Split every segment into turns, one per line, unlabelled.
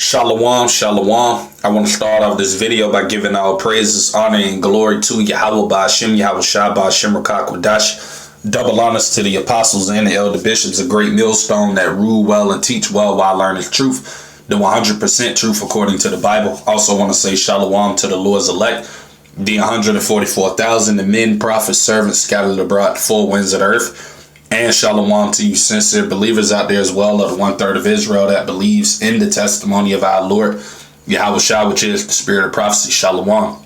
Shalom, shalom. I want to start off this video by giving our praises, honor, and glory to Yahweh Ba'Shem, Yahweh Shai Ba'Shem Rakah Kodash. Double honors to the apostles and the elder bishops, a great millstone that rule well and teach well while learning truth, the 100% truth according to the Bible. Also want to say shalom to the Lord's elect, the 144,000, the men, prophets, servants scattered abroad the four winds of the earth. And shalom to you sincere believers out there as well, of the 1/3 of Israel that believes in the testimony of our Lord Yahweh Shai, which is the spirit of prophecy. Shalom.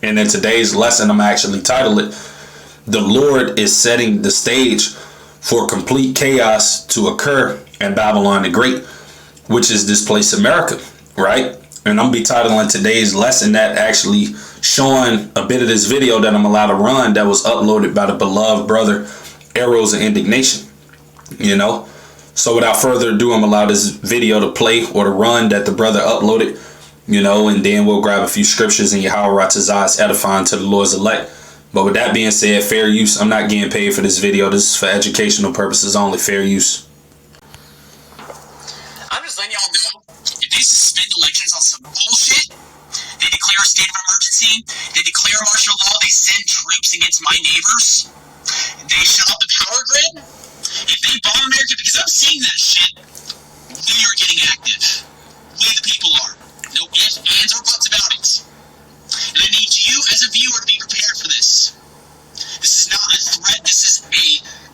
And in today's lesson, I'm actually titled it, "The Lord is setting the stage for complete chaos to occur in Babylon the Great," which is this place America, right? And I'm be titling today's lesson that actually showing a bit of this video that I'm allowed to run that was uploaded by the beloved brother Arrows of Indignation, So without further ado, I'm allowed this video to play or to run that the brother uploaded, and then we'll grab a few scriptures and Yahweh Ratazah is edifying to the Lord's elect. But with that being said, fair use. I'm not getting paid for this video. This is for educational purposes only. Fair use.
I'm just letting y'all know, if they suspend elections on some bullshit, they declare a state of emergency, they declare martial law, they send troops against my neighbors, they shut off the power grid, if they bomb America, because I'm seeing that shit, we are getting active. We the people are. No ifs, ands, or buts about it. And I need you as a viewer to be prepared for this. This is not a threat, this is a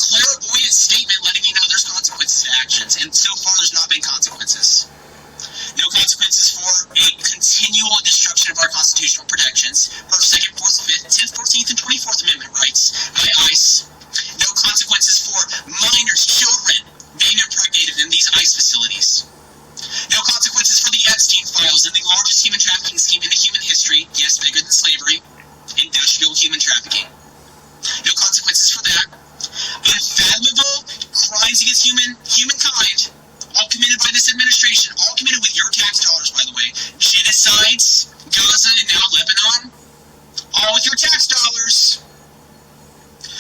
clairvoyant statement letting you know there's consequences to actions, and so far there's not been consequences. No consequences for a continual destruction of our constitutional protections, 1st, 2nd, 4th, 5th, 10th, 14th, and 24th Amendment rights by ICE. No consequences for minors, children, being impregnated in these ICE facilities. No consequences for the Epstein files and the largest human trafficking scheme in human history, yes, bigger than slavery, industrial human trafficking. No consequences for that. Unfathomable crimes against humankind, all committed by this administration, all committed with your tax dollars, by the way. Genocides, Gaza, and now Lebanon, all with your tax dollars.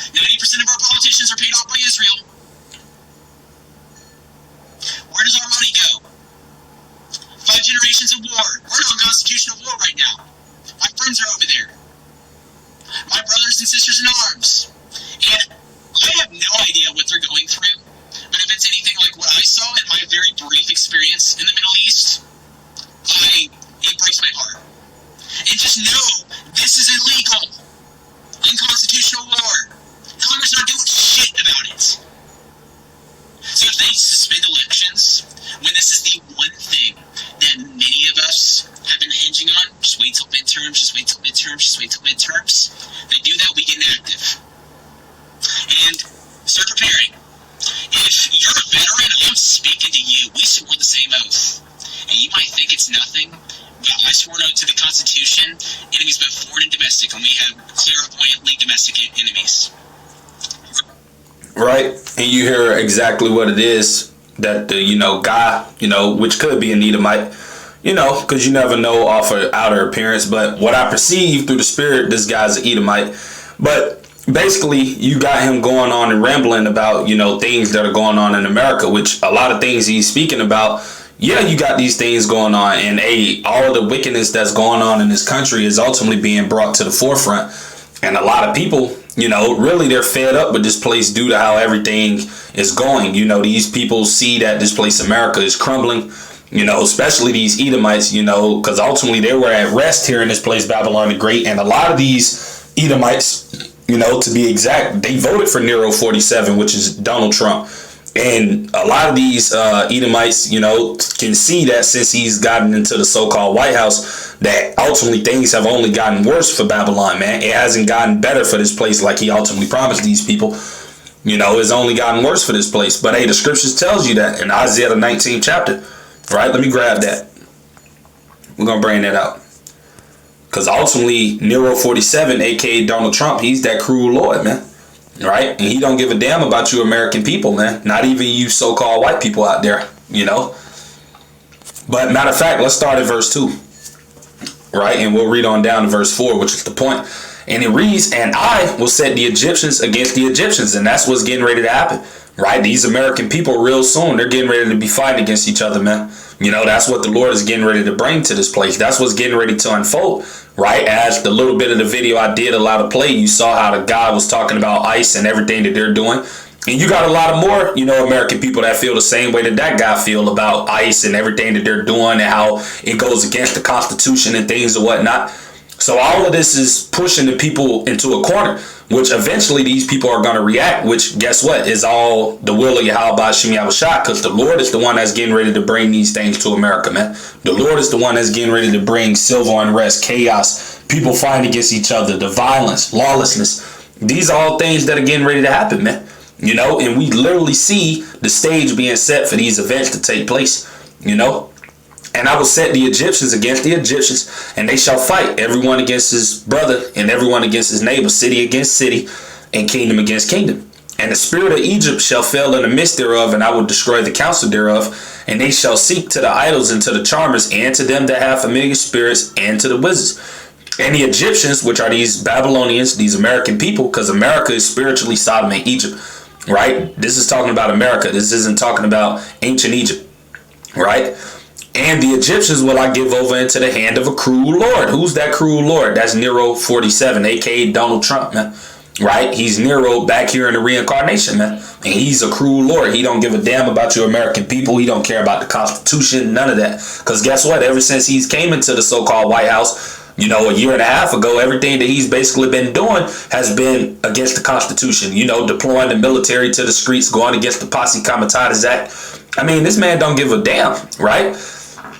90% of our politicians are paid off by Israel. Where does our money go? 5 generations of war. We're in unconstitutional war right now. My friends are over there. My brothers and sisters in arms. And I have no idea what they're going through. But if it's anything like what I saw in my very brief experience in the Middle East, it breaks my heart. And just know, this is illegal. Unconstitutional war. Congress not doing shit about it. So if they suspend elections, when this is the one thing that many of us have been hinging on, just wait till midterms, just wait till midterms, just wait till midterms. They do that, we get inactive. And start preparing. If you're a veteran, I'm speaking to you. We swore the same oath. And you might think it's nothing, but I swore an oath to the Constitution, enemies both foreign and domestic, and we have clairvoyantly domestic enemies.
Right, and you hear exactly what it is that the guy, which could be an Edomite, because you never know off of outer appearance. But what I perceive through the spirit, this guy's an Edomite. But basically, you got him going on and rambling about things that are going on in America, which a lot of things he's speaking about. Yeah, you got these things going on, and all the wickedness that's going on in this country is ultimately being brought to the forefront, and a lot of people. Really they're fed up with this place due to how everything is going. These people see that this place America is crumbling, especially these Edomites, because ultimately they were at rest here in this place Babylon the Great. And a lot of these Edomites, to be exact, they voted for Nero 47, which is Donald Trump. And a lot of these Edomites, can see that since he's gotten into the so-called White House, that ultimately things have only gotten worse for Babylon, man. It hasn't gotten better for this place like he ultimately promised these people. It's only gotten worse for this place. But hey, the scriptures tells you that in Isaiah the 19th chapter. Right? Let me grab that. We're going to bring that out. Because ultimately, Nero 47, a.k.a. Donald Trump, he's that cruel Lord, man. Right? And he don't give a damn about you American people, man. Not even you so-called white people out there, But matter of fact, let's start at verse 2. Right? And we'll read on down to verse 4, which is the point. And it reads, and I will set the Egyptians against the Egyptians. And that's what's getting ready to happen, right? These American people real soon, they're getting ready to be fighting against each other, man. You know, that's what the Lord is getting ready to bring to this place. That's what's getting ready to unfold, right? As the little bit of the video I did allow to play, you saw how the guy was talking about ICE and everything that they're doing. And you got a lot of more, you know, American people that feel the same way that that guy feel about ICE and everything that they're doing and how it goes against the Constitution and things and whatnot. So all of this is pushing the people into a corner, which eventually these people are going to react, which guess what is all the will of Yahweh Hashem Yahushua, because the Lord is the one that's getting ready to bring these things to America, man. The Lord is the one that's getting ready to bring civil unrest, chaos, people fighting against each other, the violence, lawlessness. These are all things that are getting ready to happen, man. You know, and we literally see the stage being set for these events to take place, you know. And I will set the Egyptians against the Egyptians, and they shall fight, everyone against his brother and everyone against his neighbor, city against city, and kingdom against kingdom. And the spirit of Egypt shall fail in the midst thereof, and I will destroy the counsel thereof. And they shall seek to the idols and to the charmers, and to them that have familiar spirits, and to the wizards. And the Egyptians, which are these Babylonians, these American people, because America is spiritually Sodom and Egypt, right? This is talking about America. This isn't talking about ancient Egypt, right? And the Egyptians will I give over into the hand of a cruel lord. Who's that cruel lord? That's Nero 47, aka Donald Trump, man. Right? He's Nero back here in the reincarnation, man. And he's a cruel lord. He don't give a damn about your American people. He don't care about the Constitution, none of that. Because guess what? Ever since he's came into the so-called White House, you know, a year and a half ago, everything that he's basically been doing has been against the Constitution. You know, deploying the military to the streets, going against the Posse Comitatus Act. I mean, this man don't give a damn, right?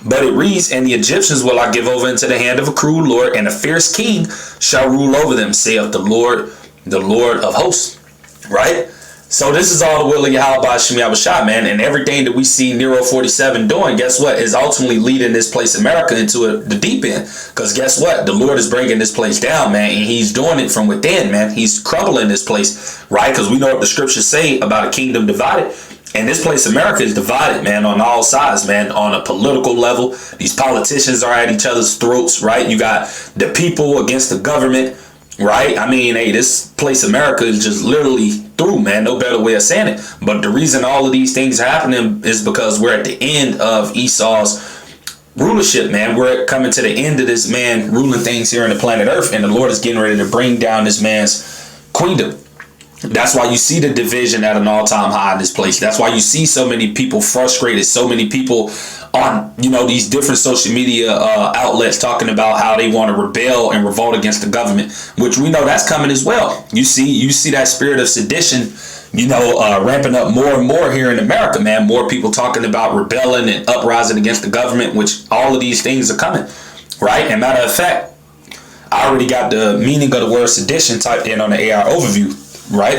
But it reads, and the Egyptians will I give over into the hand of a cruel lord, and a fierce king shall rule over them, saith the Lord of hosts. Right? So this is all the will of Yahweh Hashem Yahushua, man. And everything that we see Nero 47 doing, guess what, is ultimately leading this place, America, into the deep end. Because guess what? The Lord is bringing this place down, man. And he's doing it from within, man. He's crumbling this place, right? Because we know what the scriptures say about a kingdom divided. And this place, America, is divided, man, on all sides, man, on a political level. These politicians are at each other's throats, right? You got the people against the government, right? I mean, hey, this place, America, is just literally through, man. No better way of saying it. But the reason all of these things are happening is because we're at the end of Esau's rulership, man. We're coming to the end of this man ruling things here on the planet Earth. And the Lord is getting ready to bring down this man's queendom. That's why you see the division at an all-time high in this place. That's why you see so many people frustrated, so many people on, you know, these different social media outlets talking about how they want to rebel and revolt against the government, which we know that's coming as well. You see that spirit of sedition, you know, ramping up more and more here in America, man. More people talking about rebelling and uprising against the government, which all of these things are coming, right? And matter of fact, I already got the meaning of the word sedition typed in on the AI overview. Right?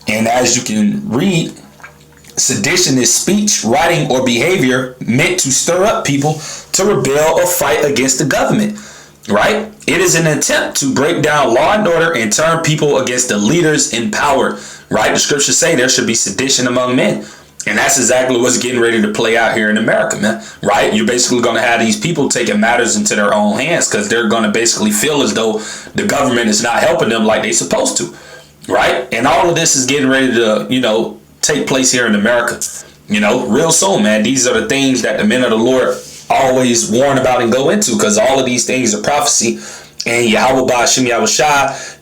And as you can read, sedition is speech, writing, or behavior meant to stir up people to rebel or fight against the government. Right? It is an attempt to break down law and order and turn people against the leaders in power. Right? The scriptures say there should be sedition among men. And that's exactly what's getting ready to play out here in America, man. Right? You're basically going to have these people taking matters into their own hands because they're going to basically feel as though the government is not helping them like they're supposed to. Right? And all of this is getting ready to, you know, take place here in America, you know, real soon, man. These are the things that the men of the Lord always warn about and go into, because all of these things are prophecy. And Yahweh Hashem Yahushua,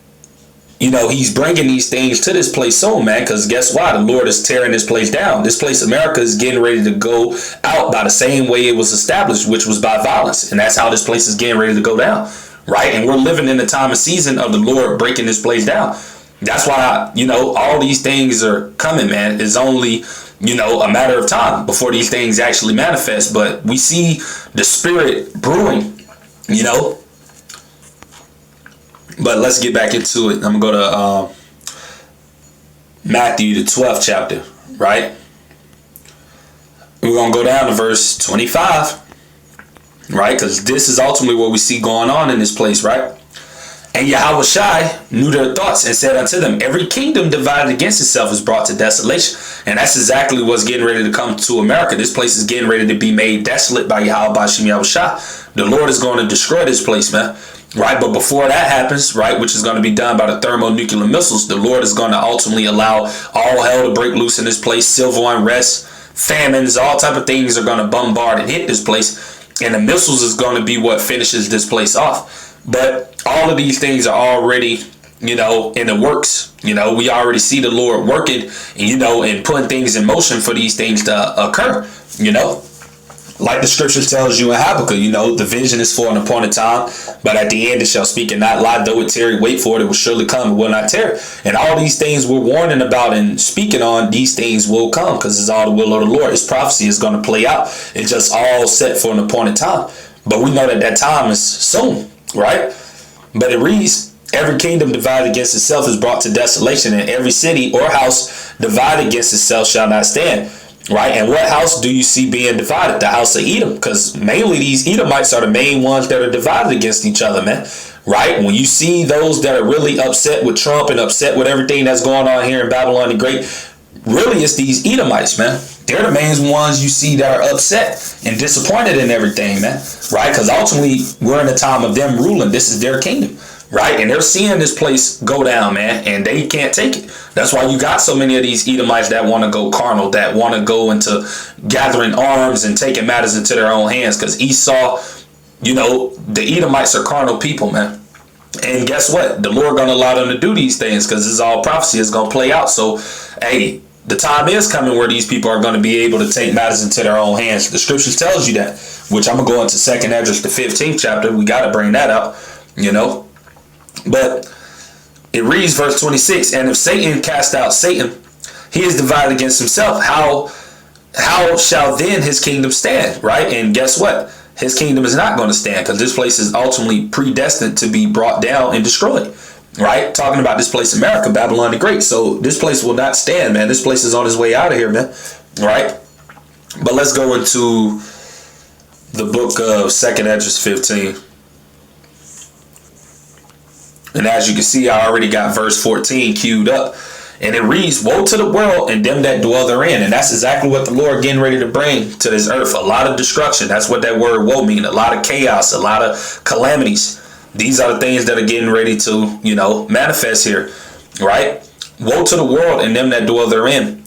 you know, he's bringing these things to this place soon, man, because guess what? The Lord is tearing this place down. This place, America, is getting ready to go out by the same way it was established, which was by violence. And that's how this place is getting ready to go down, right? And we're living in the time and season of the Lord breaking this place down. That's why, you know, all these things are coming, man. It's only, you know, a matter of time before these things actually manifest. But we see the spirit brewing, you know. But let's get back into it. I'm going to go to Matthew, the 12th chapter, right? We're going to go down to verse 25, right? Because this is ultimately what we see going on in this place, right? And Yahushua knew their thoughts and said unto them, every kingdom divided against itself is brought to desolation. And that's exactly what's getting ready to come to America. This place is getting ready to be made desolate by Yahweh Hashem Yahushua. The Lord is going to destroy this place, man. right? But before that happens, right, which is going to be done by the thermonuclear missiles, the Lord is going to ultimately allow all hell to break loose in this place. Civil unrest, famines, all type of things are going to bombard and hit this place. And the missiles is going to be what finishes this place off. But all of these things are already, in the works. We already see the Lord working, and putting things in motion for these things to occur, Like the scripture tells you in Habakkuk, the vision is for an appointed time, but at the end it shall speak and not lie. Though it tarry, wait for it, it will surely come, it will not tarry. And all these things we're warning about and speaking on, these things will come because it's all the will of the Lord. His prophecy is going to play out. It's just all set for an appointed time. But we know that time is soon, right? But it reads, every kingdom divided against itself is brought to desolation, and every city or house divided against itself shall not stand. Right, and what house do you see being divided? The house of Edom, because mainly these Edomites are the main ones that are divided against each other, man. Right, when you see those that are really upset with Trump and upset with everything that's going on here in Babylon the Great, really it's these Edomites, man. They're the main ones you see that are upset and disappointed in everything, man. Right, because ultimately we're in a time of them ruling. This is their kingdom. Right, and they're seeing this place go down, man, and they can't take it. That's why you got so many of these Edomites that want to go carnal, that want to go into gathering arms and taking matters into their own hands. Because Esau, the Edomites are carnal people, man. And guess what? The Lord going to allow them to do these things because it's all prophecy is going to play out. So, hey, the time is coming where these people are going to be able to take matters into their own hands. The scripture tells you that, which I'm going to go into 2nd Esdras, the 15th chapter. We got to bring that out, But it reads verse 26, and if Satan cast out Satan, he is divided against himself. How shall then his kingdom stand? Right? And guess what? His kingdom is not going to stand because this place is ultimately predestined to be brought down and destroyed. Right? Talking about this place, America, Babylon the Great. So this place will not stand, man. This place is on its way out of here, man. Right? But let's go into the book of 2nd Esdras 15. And as you can see, I already got verse 14 queued up. And it reads, woe to the world and them that dwell therein. And that's exactly what the Lord getting ready to bring to this earth. A lot of destruction. That's what that word woe means. A lot of chaos, a lot of calamities. These are the things that are getting ready to, manifest here. Right? Woe to the world and them that dwell therein.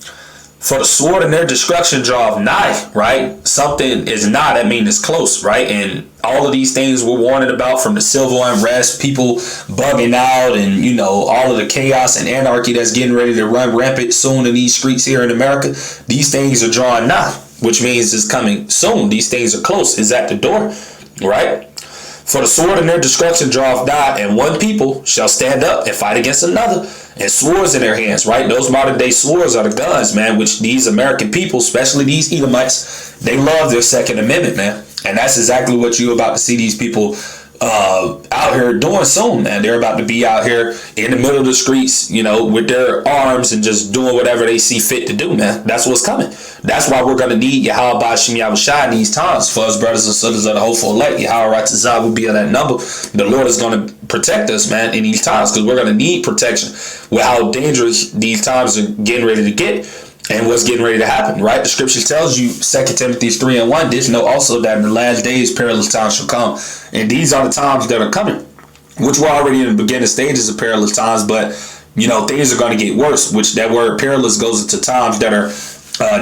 For the sword and their destruction draweth nigh, right? Something is nigh, that means it's close, right? And all of these things we're warning about, from the civil unrest, people bugging out, and all of the chaos and anarchy that's getting ready to run rampant soon in these streets here in America. These things are drawing nigh, which means it's coming soon. These things are close, it's at the door, right? For the sword and their destruction draweth nigh, and one people shall stand up and fight against another, and swords in their hands, right? Those modern day swords are the guns, man, which these American people, especially these Edomites, they love their Second Amendment, man. And that's exactly what you're about to see these people out here doing soon, man. They're about to be out here in the middle of the streets, with their arms and just doing whatever they see fit to do, man. That's what's coming. That's why we're going to need Yahweh Ba'Shem Yahushua in these times. For us brothers and sisters of the hopeful elect, Yahweh Ratazah will be in that number. The Lord is going to protect us, man, in these times, because we're going to need protection with how dangerous these times are getting ready to get. And what's getting ready to happen, right? The scripture tells you, 2 Timothy 3:1, this know also that in the last days perilous times shall come. And these are the times that are coming, which we're already in the beginning stages of perilous times, but, things are going to get worse, which that word perilous goes into times that are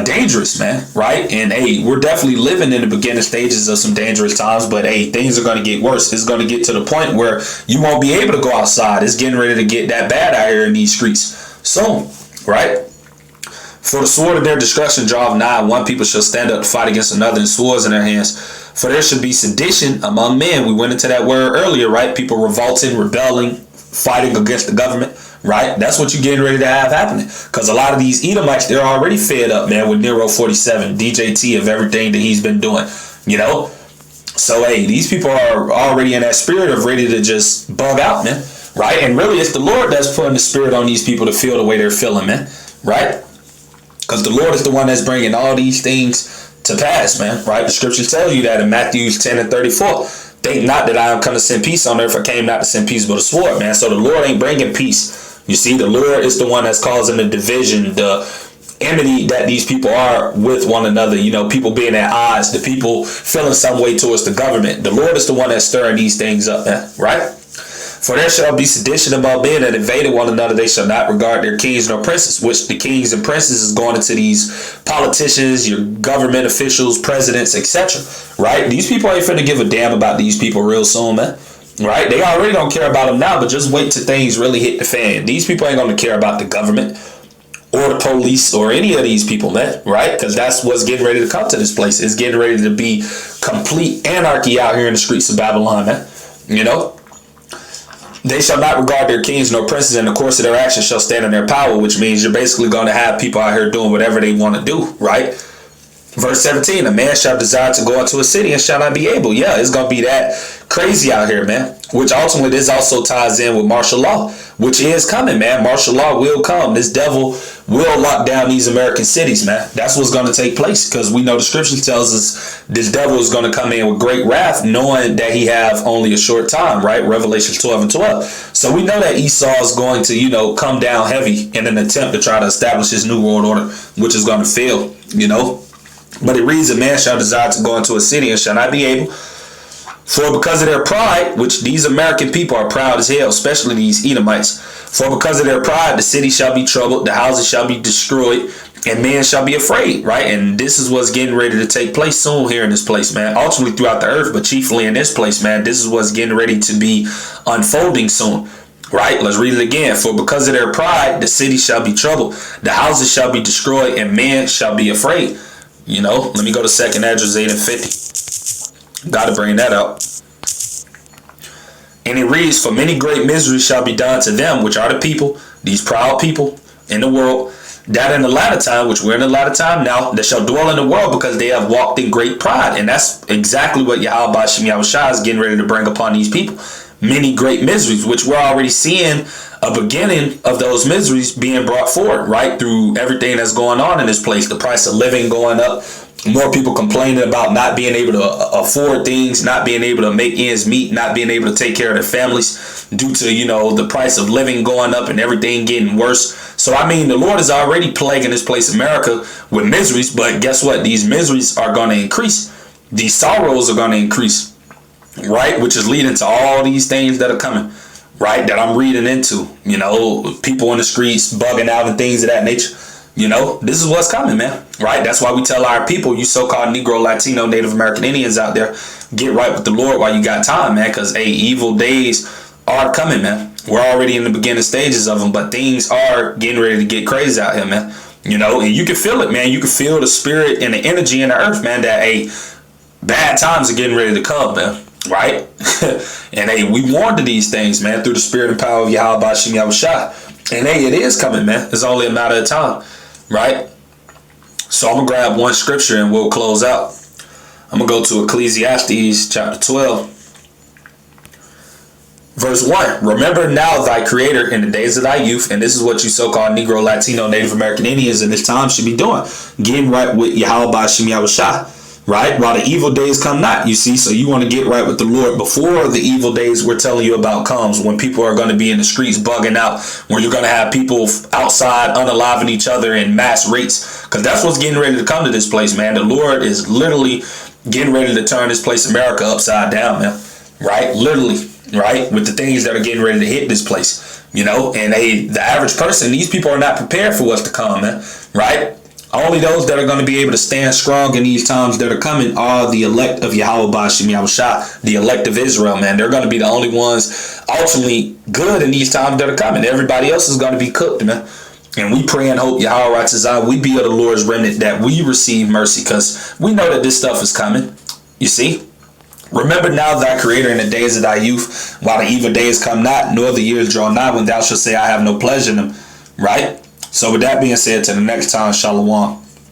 dangerous, man, right? And, hey, we're definitely living in the beginning stages of some dangerous times, but, hey, things are going to get worse. It's going to get to the point where you won't be able to go outside. It's getting ready to get that bad out here in these streets soon, right? For the sword of their destruction draweth nigh, one people shall stand up to fight against another, and swords in their hands. For there should be sedition among men. We went into that word earlier, right? People revolting, rebelling, fighting against the government, right? That's what you're getting ready to have happening. Because a lot of these Edomites, they're already fed up, man, with Nero 47, DJT, of everything that he's been doing, So, hey, these people are already in that spirit of ready to just bug out, man, right? And really, it's the Lord that's putting the spirit on these people to feel the way they're feeling, man, right? Because the Lord is the one that's bringing all these things to pass, man, right? The scripture tells you that in Matthew 10:34. Think not that I am come to send peace on earth. I came not to send peace, but a sword, man. So the Lord ain't bringing peace. You see, the Lord is the one that's causing the division, the enmity that these people are with one another, you know, people being at odds, the people feeling some way towards the government. The Lord is the one that's stirring these things up, man, right? For there shall be sedition among men that invaded one another. They shall not regard their kings nor princes, which the kings and princes is going into these politicians, your government officials, presidents, etc. Right? These people ain't finna give a damn about these people real soon, man. Right? They already don't care about them now, but just wait till things really hit the fan. These people ain't gonna care about the government or the police or any of these people, man. Right? Because that's what's getting ready to come to this place. It's getting ready to be complete anarchy out here in the streets of Babylon, man. You know? They shall not regard their kings nor princes, and the course of their actions shall stand in their power, which means you're basically going to have people out here doing whatever they want to do, right? Verse 17, a man shall desire to go into a city and shall not be able. Yeah, it's going to be that crazy out here, man. Which ultimately this also ties in with martial law, which is coming, man. Martial law will come. This devil will lock down these American cities, man. That's what's going to take place, because we know the scripture tells us this devil is going to come in with great wrath, knowing that he have only a short time, right? Revelation 12:12. So we know that Esau is going to, you know, come down heavy in an attempt to try to establish his new world order, which is going to fail, you know. But it reads, a man shall desire to go into a city and shall not be able. For because of their pride, which these American people are proud as hell, especially these Edomites. For because of their pride, the city shall be troubled, the houses shall be destroyed, and men shall be afraid, right? And this is what's getting ready to take place soon here in this place, man. Ultimately throughout the earth, but chiefly in this place, man. This is what's getting ready to be unfolding soon. Right? Let's read it again. For because of their pride, the city shall be troubled, the houses shall be destroyed, and men shall be afraid. You know, let me go to 2nd Esdras 8:50. Got to bring that up. And it reads, for many great miseries shall be done to them, which are the people, these proud people in the world, that in the latter time, which we're in the latter time now, that shall dwell in the world because they have walked in great pride. And that's exactly what Yahweh Shem Yahushua is getting ready to bring upon these people. Many great miseries, which we're already seeing a beginning of those miseries being brought forward, right? Through everything that's going on in this place. The price of living going up. More people complaining about not being able to afford things, not being able to make ends meet, not being able to take care of their families due to, you know, the price of living going up and everything getting worse. So, I mean, the Lord is already plaguing this place, America, with miseries. But guess what? These miseries are going to increase. These sorrows are going to increase, right? Which is leading to all these things that are coming, right? That I'm reading into, you know, people in the streets bugging out and things of that nature. You know, this is what's coming, man. Right? That's why we tell our people, you so-called Negro, Latino, Native American Indians out there, get right with the Lord while you got time, man. Because, hey, evil days are coming, man. We're already in the beginning stages of them, but things are getting ready to get crazy out here, man. You know, and you can feel it, man. You can feel the spirit and the energy in the earth, man, that, hey, bad times are getting ready to come, man. Right? And, hey, we warned of these things, man, through the spirit and power of Yahweh Shem Yahushua. And, hey, it is coming, man. It's only a matter of time. Right? So I'm going to grab one scripture and we'll close out. I'm going to go to Ecclesiastes chapter 12. Verse 1. Remember now thy creator in the days of thy youth. And this is what you so-called Negro, Latino, Native American Indians in this time should be doing. Getting right with Yahweh Shem Yahushua. Right? While the evil days come not, you see. So you want to get right with the Lord before the evil days we're telling you about comes, when people are going to be in the streets bugging out, when you're going to have people outside unaliving each other in mass rates. Because that's what's getting ready to come to this place, man. The Lord is literally getting ready to turn this place, America, upside down, man. Right? Literally. Right? With the things that are getting ready to hit this place. You know? And the average person, these people are not prepared for what's to come, man. Right? Only those that are going to be able to stand strong in these times that are coming are the elect of Yahweh Shem Yahushua, the elect of Israel, man. They're going to be the only ones ultimately good in these times that are coming. Everybody else is going to be cooked, man. And we pray and hope Yahweh Tzazah, we be of the Lord's remnant, that we receive mercy, because we know that this stuff is coming. You see? Remember now thy creator in the days of thy youth, while the evil days come not, nor the years draw nigh, when thou shalt say, I have no pleasure in them. Right? So with that being said, to the next time, Shalom.